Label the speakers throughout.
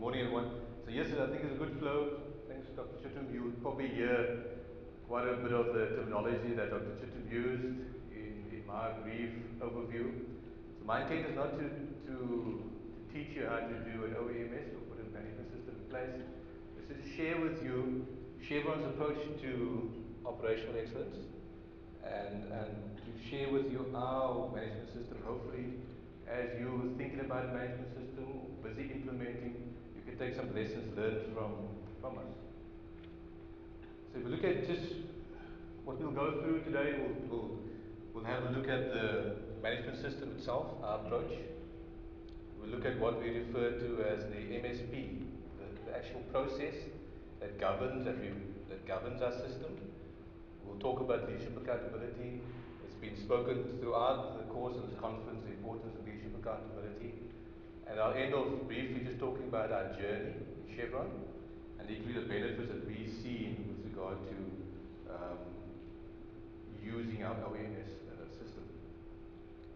Speaker 1: Morning, everyone. So yes, I think it's a good flow. Thanks, Dr. Chittum. You'll probably hear quite a bit of the terminology that Dr. Chittum used in my brief overview. So my intent is not to teach you how to do an OEMS or put a management system in place. It's to share with you Chevron's approach to operational excellence and to share with you our management system. Hopefully, as you're thinking about a management system, busy implementing, you can take some lessons learned from us. So if we look at just what we'll go through today, we'll have a look at the management system itself, our approach. We'll look at what we refer to as the MSP, the actual process that governs our system. We'll talk about leadership accountability. It's been spoken throughout the course of this conference, the importance of leadership accountability. And I'll end off briefly just talking about our journey in Chevron and equally the benefits that we see with regard to using our awareness system.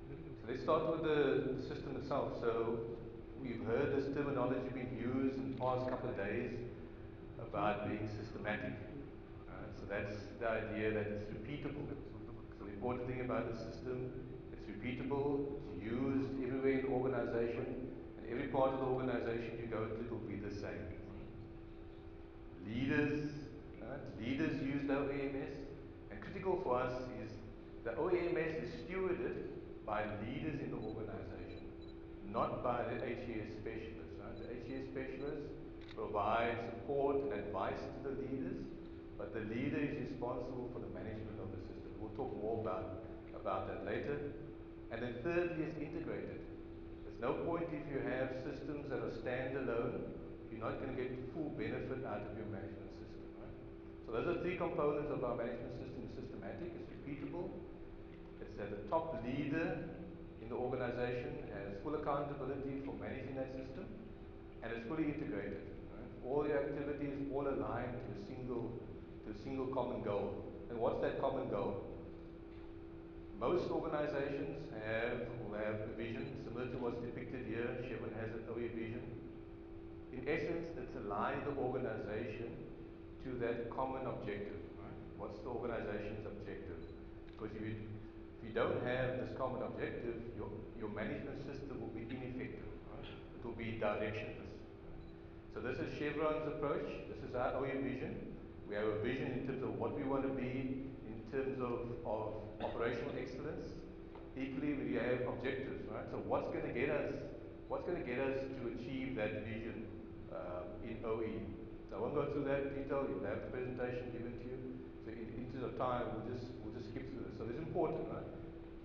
Speaker 1: So let's start with the system itself. So we've heard this terminology being used in the past couple of days about being systematic. So that's the idea that it's repeatable. So the important thing about the system, it's repeatable, it's used everywhere in the organization, and every part of the organization you go to will be the same. Leaders use the OEMS, and critical for us is the OEMS is stewarded by leaders in the organization, not by the HES specialists. The HES specialists provide support and advice to the leaders, but the leader is responsible for the management of the system. We'll talk more about that later. And then thirdly is integrated. There's no point if you have systems that are standalone, you're not going to get full benefit out of your management system. Right? So those are three components of our management system. It's systematic, it's repeatable, it's that the top leader in the organization has full accountability for managing that system, and it's fully integrated. Right? All your activities all aligned to a single common goal. And what's that common goal? Most organizations will have a vision similar to what's depicted here. Chevron has an OE vision. In essence, it's align the organization to that common objective. Right? What's the organization's objective? Because if you don't have this common objective, your management system will be ineffective. Right? It will be directionless. So this is Chevron's approach. This is our OE vision. We have a vision in terms of what we want to be in terms of operational excellence. Equally, we have objectives, right? So what's going to get us to achieve that vision in OE? So I won't go through that in detail. You'll have the presentation given to you. So in interest of time, we'll just skip through this. So this is important, right?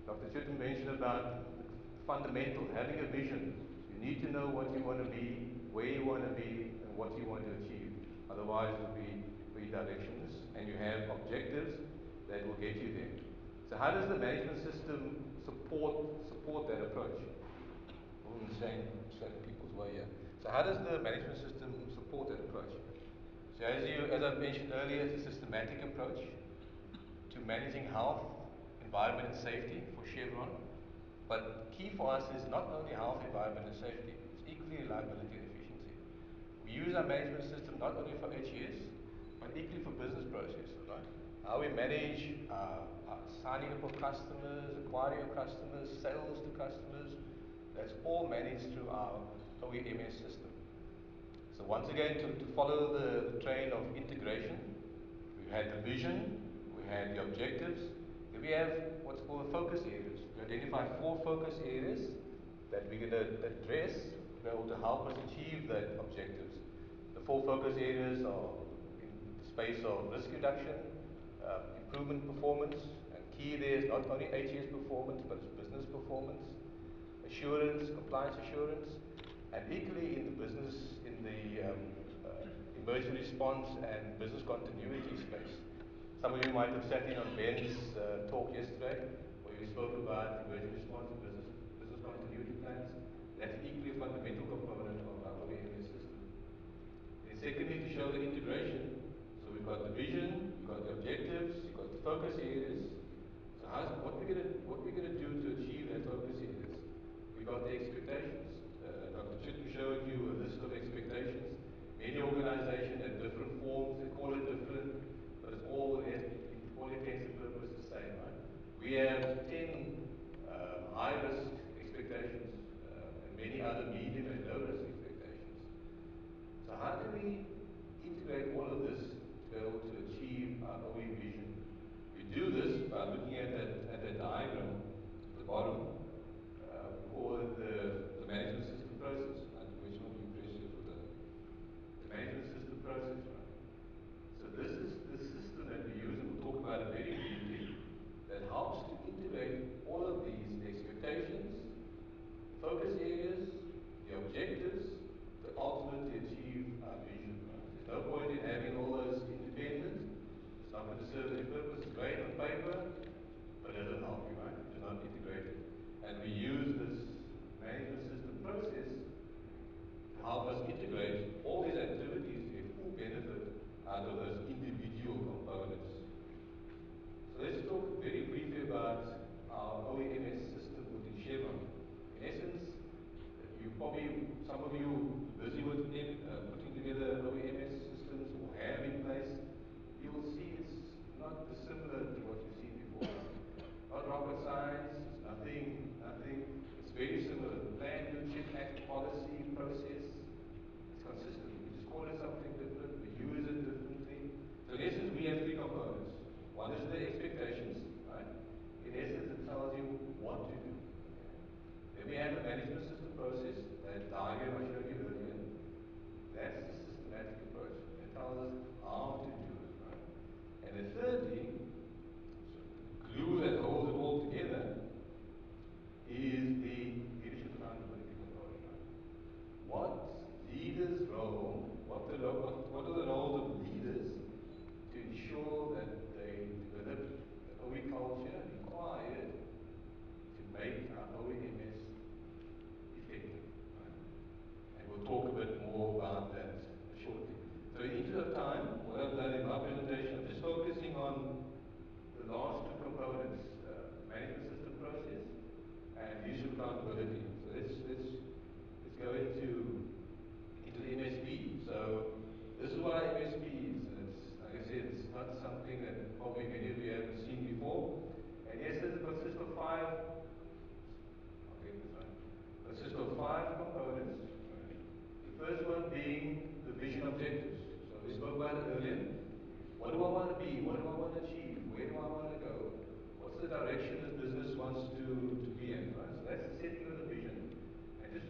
Speaker 1: Dr. Chittum mentioned about the fundamental, having a vision. You need to know what you want to be, where you want to be, and what you want to achieve. Otherwise, it will be directions, and you have objectives that will get you there. So how does the management system support that approach? I'm saying people's way here. So how does the management system support that approach? So as I mentioned earlier, it's a systematic approach to managing health, environment and safety for Chevron. But key for us is not only health, environment and safety, it's equally reliability and efficiency. We use our management system not only for HES, but equally for business processes, right? How we manage signing up of customers, acquiring of customers, sales to customers, that's all managed through our OEMS system. So once again, to follow the train of integration, we had the vision, we had the objectives, then we have what's called the focus areas. We identified 4 focus areas that we're going to address to be able to help us achieve that objectives. The 4 focus areas are space of risk reduction, improvement performance, and key there is not only HES performance, but it's business performance, assurance, compliance assurance, and equally in the business, in the emergency response and business continuity space. Some of you might have sat in on Ben's talk yesterday, where we spoke about emergency response and business continuity plans. That's equally a fundamental component of our OEMS system. And secondly, to show the integration. So we've got the vision, we've got the objectives, we've got the focus areas. So what we're going to do to achieve that focus areas? We've got the expectations. Dr. showed you a list of expectations. Many organizations have different forms, they call it different, but it's all, all intents and purposes the same, right? We have 10 high-risk expectations and many other medium and low-risk expectations. So how do we integrate all of this to be able to achieve our OE vision? We do this by looking at that diagram at the bottom. We call it the management system process. Which one you press here for the management system process, right? So this is the system that we use, and we'll talk about it very briefly, that helps to integrate all of these expectations, focus areas, the objectives, to ultimately achieve our vision. Right? There's no point in having all those independent. It's not going to serve any purpose. It's great on paper, but it doesn't help you, right? It's not integrated. And we use this management system process to help us integrate all these activities to get full benefit out of those individual components. So let's talk very briefly about our OEMS system within Chevron. In essence, some of you busy with putting together OEMS systems or have in place, you will see it's not dissimilar to what you've seen before. Not rocket science, it's nothing, it's very similar. Plan, do, check, act, policy, process, it's consistent. We just call it something different, we use it differently. So in essence, we have three components. One is the expectations, right? In essence, it tells you what to do. Then we have the management system process, that diagram I showed you earlier. That's the systematic approach. It tells us how to do it, right? And then thirdly, glue that holds it all together is the leadership accountability component. Right? What leaders' role, what are the roles of leaders to ensure that they develop the OE culture required to make our OEMS effective. Right? And we'll talk a bit more about that shortly. So in the interest of time, what I've done in my presentation, I'm just focusing on the last two components, management system process and leadership accountability. So let's go into the MSP. So this is what our MSP is. And it's, like I said, it's not something that probably many of you haven't seen before. And yes, it consists of five components. The first one being the vision objectives. So we spoke about it earlier. What do I want to be? What do I want to achieve? Where do I want to go? What's the direction the business wants to be in? Right? So that's the setting of the vision. And just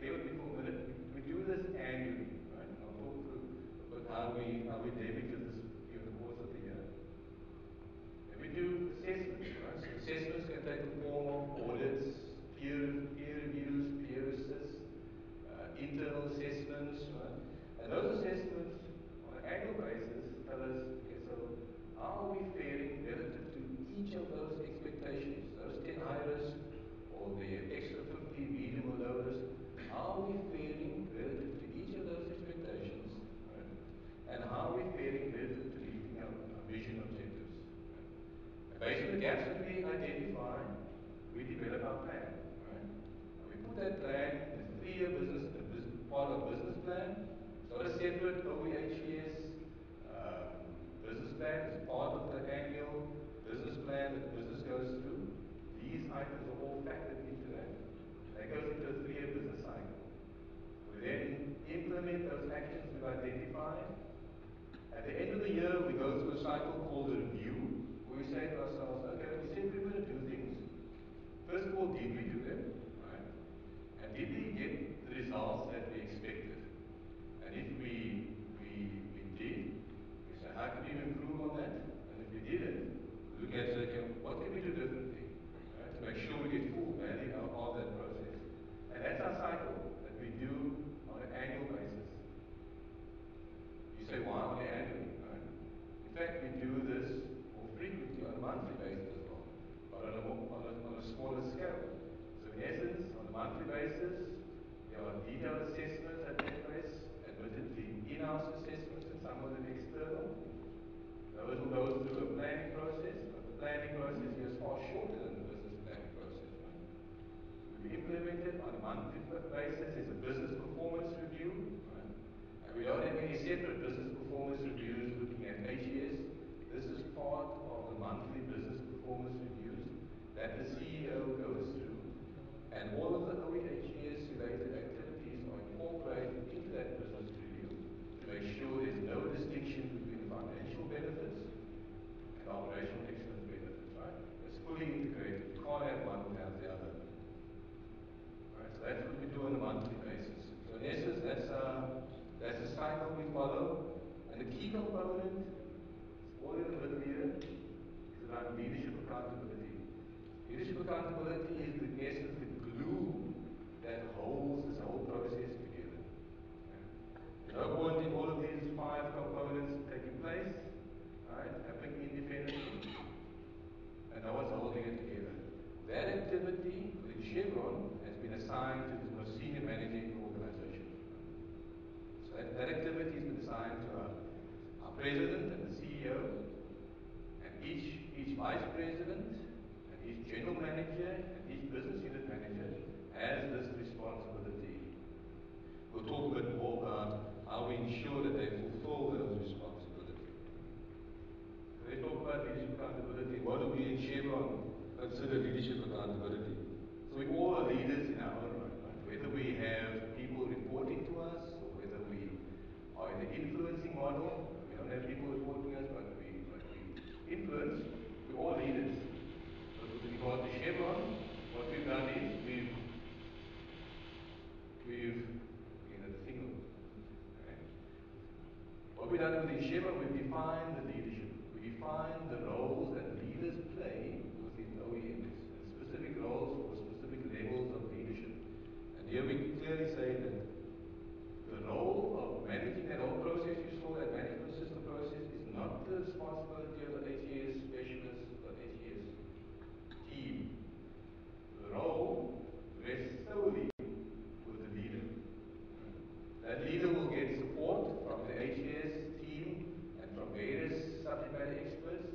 Speaker 1: bear with me for a minute. We do this annually, right? I'll talk through about how we leverage this during the course of the year. And we do assessments, right? So assessments can take the form of audits, peer reviews, peer assists, internal assessments, right? And those assessments on an annual basis tell us, okay, so how are we faring relative to each of those expectations, those 10 high risk or the extra 50 medium or low risk, how are we faring relative to each of those expectations, right? And how are we faring relative to meeting our vision objectives? Right? And based on the gaps that we identify, we develop our plan, right? And we put that plan in a 3-year part of business plan. It's not a separate OEHES business plan. It's part of the annual business plan that the business goes through. These items are all factored into that. That goes into a 3-year business cycle. We then implement those actions we've identified. At the end of the year, we go through a cycle called a review, where we say to ourselves, okay, we said we were going to do things. First of all, did we do them? Right? And did we get the results that we expected? And if we did, we say, how can we improve on that? And if we didn't, look at, okay, what can we do differently? Right? To make sure we get full value out of that process. And that's our cycle that we do on an annual basis. You say, why only annually? Right? In fact, we do this monthly basis is a business performance review, right? And we don't have any separate business performance reviews looking at HES. This is part of the monthly business performance reviews that the CEO goes through, and all of the OEHES related activities are incorporated into that business review to make sure there's no distinction between financial benefits and operational excellence benefits, right? It's fully integrated. You can't have one without the other. Right? So that's what we do on a monthly basis. So in essence, that's a cycle we follow. And the key component, all in the middle here, is around leadership accountability. Leadership accountability is, in essence, the glue that holds this whole process together. Okay? There's no point in all of these 5 components taking place, right, happening independently, and no one's holding it together. That activity within Chevron has been assigned to the most senior manager in the organization. So that activity has been assigned to our president and the CEO, and each vice president, and each general manager, and each business unit manager has this responsibility. We'll talk a bit more about how we ensure that they fulfill those responsibilities. So let's talk about leadership accountability. What do we in Chevron consider leadership accountability? So we all are leaders in our own right, right? Whether we have people reporting to us, or whether we are in the influencing model. We don't have people reporting us, but we influence. We're all leaders. But with regard to Chevron, what we've done is we've the single. Okay. What we've done within Chevron, we've defined the leadership. We define the roles that leaders play within OEMs, and specific roles for specific levels of leadership. And here we clearly say that the role of managing that whole process, you saw that management system process, is not the responsibility of the HES specialist or HES team. The role rests solely with the leader. That leader will get support from the HES team and from various subject matter experts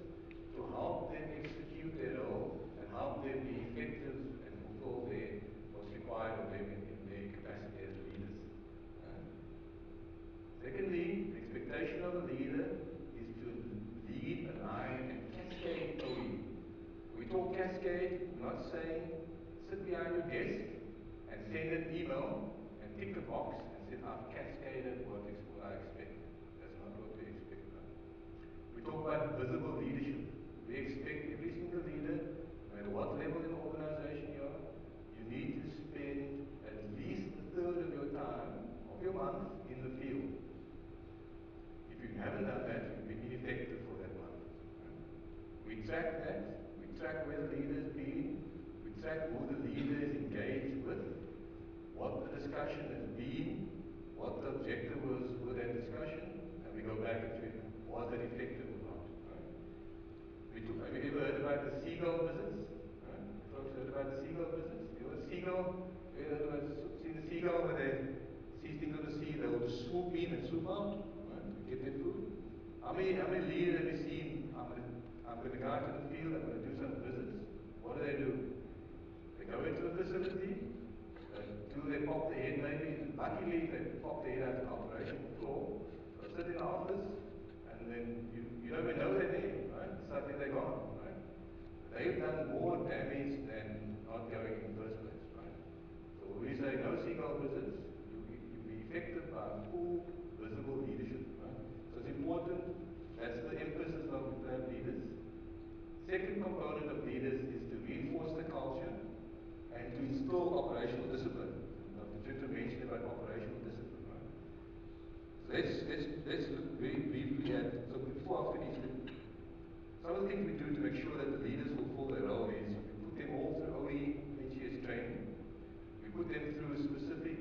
Speaker 1: to help them execute their role and help them be effective and fulfill what's required of them in their capacity as leaders. Secondly, the expectation of a leader is to lead, align, and cascade OE. We talk cascade, we're not saying sit behind your desk and send an email and tick a box and say, I've cascaded what I expect. That's not what we expect. Right? We talk about visible leadership. We expect every single leader, no matter what level in the organization you are, you need to spend at least a third of your time, of your month, in the field. If you haven't done that, you'll be ineffective for that month. Right? We track that. We track where the leader's been. We track who the leader is engaged with, what the discussion has been, what the objective was with that discussion, and we go back and say, was it effective or not? Right? Have you ever heard about the seagull visits? Right? Folks heard about the seagull visits? You know, a seagull, you ever seen the seagull when they see things on the sea, they will swoop in and swoop out, right, to get their food? How many leaders have you seen? I'm going to go out to the field, I'm going to do some visits. What do? They go into the facility, they pop their head, maybe, luckily they pop their head out to the operational floor, they'll sit in the office, and then you don't even know they're there, right? Suddenly they're gone, right? They've done more damage than not going in the first place, right? So when we say no seagull visits, you be effective by full visible leadership, right? So it's important, that's the emphasis of leaders. Second component of leaders is to reinforce the culture and to instill operational discipline. Dr. mentioned about operational discipline, right? So let's look very briefly at, so before I finish, some of the things we do to make sure that the leaders fulfill their role is we put them all through OEHES training. We put them through specific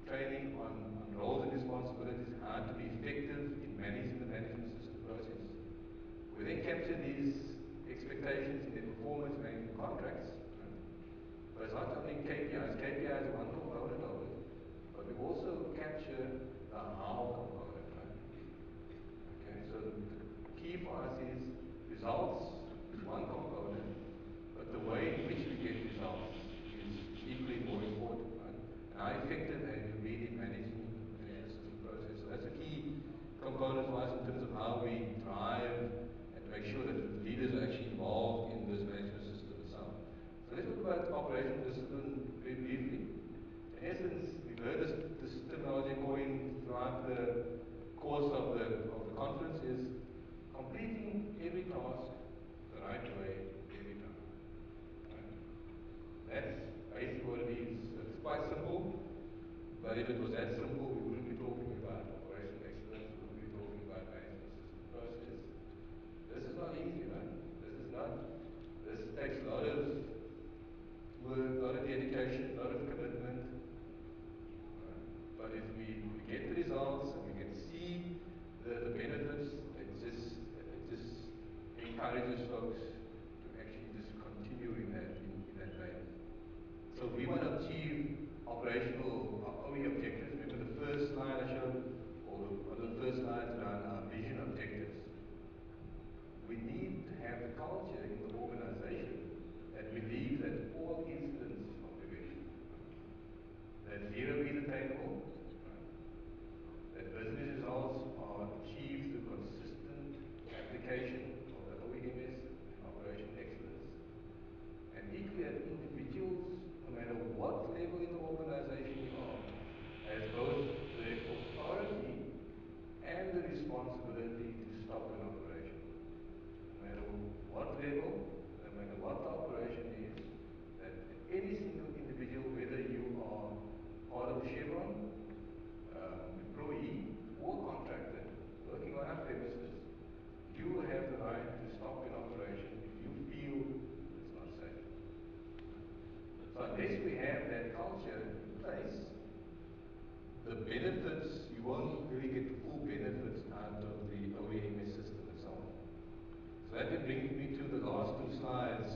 Speaker 1: training on roles and responsibilities, how to be effective in managing the management system process. We then capture these expectations in their performance management contracts. But it's not only KPIs. KPIs is one component of it, but we also capture the how component, right? Okay, so the key for us is results is one component, but the way in which we get results is equally more important, right? And how effective have you been in managing management system process? So that's a key component for us in terms of how we drive and make sure that leaders are actually involved in this management system itself. So let's talk about operational discipline very briefly. In essence, we've heard this terminology coined throughout the course of the conference is completing every task the right way every time. Right? That's basically what it is. It's quite simple, but if it was that simple, we wouldn't be talking about operational excellence, we wouldn't be talking about management system process. This is not easy, right? This takes a lot of work, a lot of dedication, a lot of commitment. Right? But if we get the results and we can see the benefits, it just encourages folks to actually just continue in that vein. So we want to achieve operational OE objectives. Remember the first slide I showed, or one of the first slides around our vision objectives. We need to have the culture in the organization that believes that all incidents of prevention, that zero is attainable, that business results are achieved through consistent application of the OEMS and operational excellence. And equally that individuals, no matter what level in the organization you are, has both the authority and the responsibility to stop an operation. No matter what level, no matter what the operation is, that any single individual, whether you are part of Chevron, employee or contractor working on our premises, you have the right to stop an operation if you feel it's not safe. So unless we have that culture in place, the benefits, you won't really get the full benefits out of the OEMS system itself. So that brings me to the last two slides,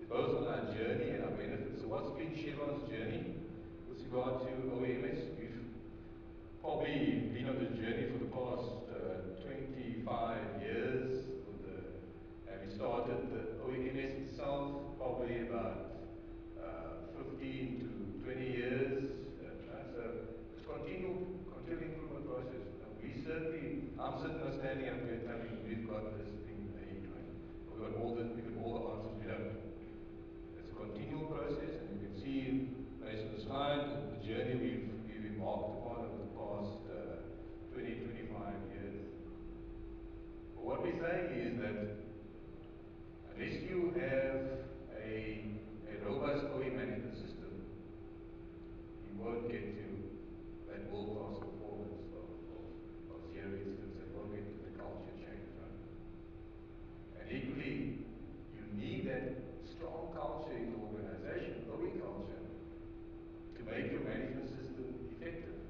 Speaker 1: both on our journey and our benefits. So what's been Chevron's journey with regard to OEMS? We've probably been on this journey for the past 25 years. We started the OEMS itself probably about 15 to 20 years. So it's continual improvement process. I'm certainly not standing up here telling you we've got this thing made, right? We've got all the answers we don't. It's a continual process, and you can see based on the slide the journey we've embarked upon over the past 20, 25 years. But what we're saying is that unless you have a robust OE management system, you won't get to that world-class performance of zero incidents, and won't get to the culture change, right? And equally, you need that strong culture in the organization, OE culture, to make your management system effective.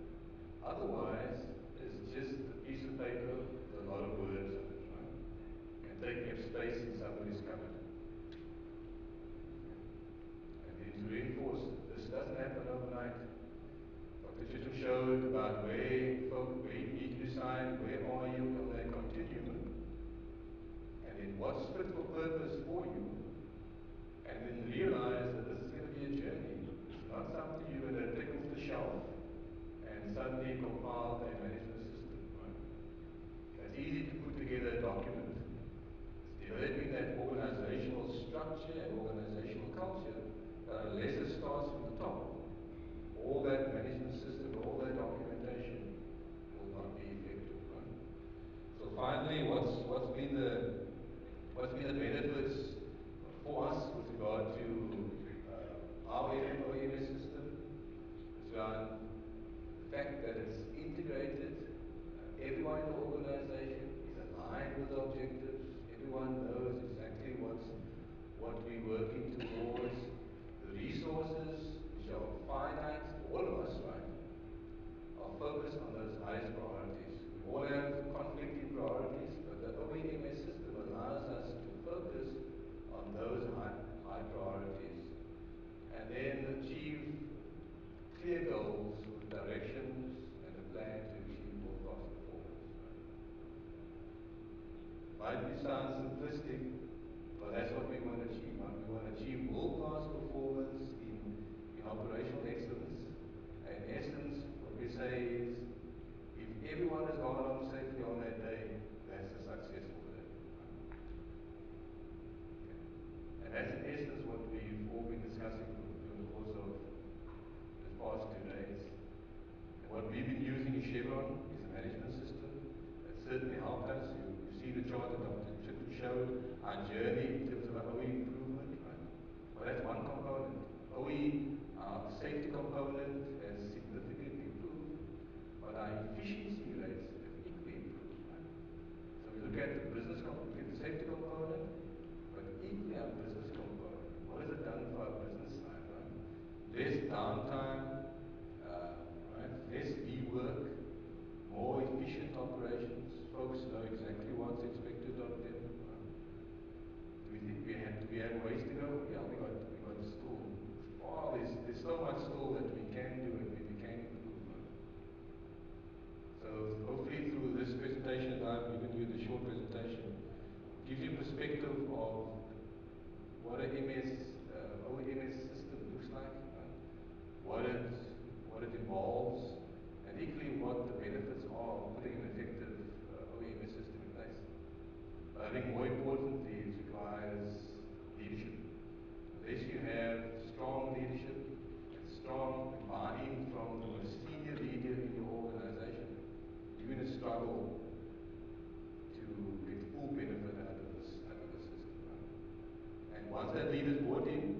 Speaker 1: Otherwise, it's just a piece of paper with a lot of words on it, right? And taking up space in somebody's cupboard. And then to reinforce, this doesn't happen overnight. Dr. Chittum showed about where you need to decide where are you on that continuum, and then what's fit for purpose for you, and then realize that this is going to be a journey. It's not something you're going to take off the shelf and suddenly compile a management system. Right? It's easy to put together a document. It's developing that organizational structure and organizational culture, unless it starts from the top, all that management system, all that documentation will not be effective. Right? So finally, what's been the benefits for us with regard to our OEMS system? It's around the fact that it's integrated. Everyone in the organization is aligned with the objectives. Everyone knows exactly what we're working towards. The resources, which are finite, all of us, right, are focused on those highest priorities. We all have conflicting priorities, but the OEMS system allows us to focus on those high priorities and then achieve clear goals with directions and a plan to achieve world-class performance. Might sound simplistic, but that's what we want to achieve. Right? We want to achieve world-class performance in operational excellence. essence, what we say is, if everyone has gone home safely on that day, that's a successful day. And that's in essence what we've all been discussing during the course of the past 2 days. And what we've been using in Chevron is a management system that certainly helped us. You see the chart that Dr. Chitu showed, our journey in terms of our OE improvement, right? Well, that's one component. OE, our safety component has significantly improved, but our efficiency rates have equally improved, right? So we look at the business component, we look at the safety component, but equally our business component. What has it done for our business side, right? Less downtime, right? Less rework, more efficient operations. Folks know exactly what's expected of them. Do we think we have ways to go? Yeah, we got still. Oh, there's so much still that we can do and we can improve. So hopefully through this presentation that I've given you, the short presentation, gives you perspective of what an OEMS system looks like, what it involves, and equally what the benefits are of putting an effective OEMS system in place. But I think more importantly, it requires leadership. Unless you have strong leadership and strong buy-in from the most senior leader in your organization, you're going to struggle to get full benefit out of this system. Right? And once that leader's bought in,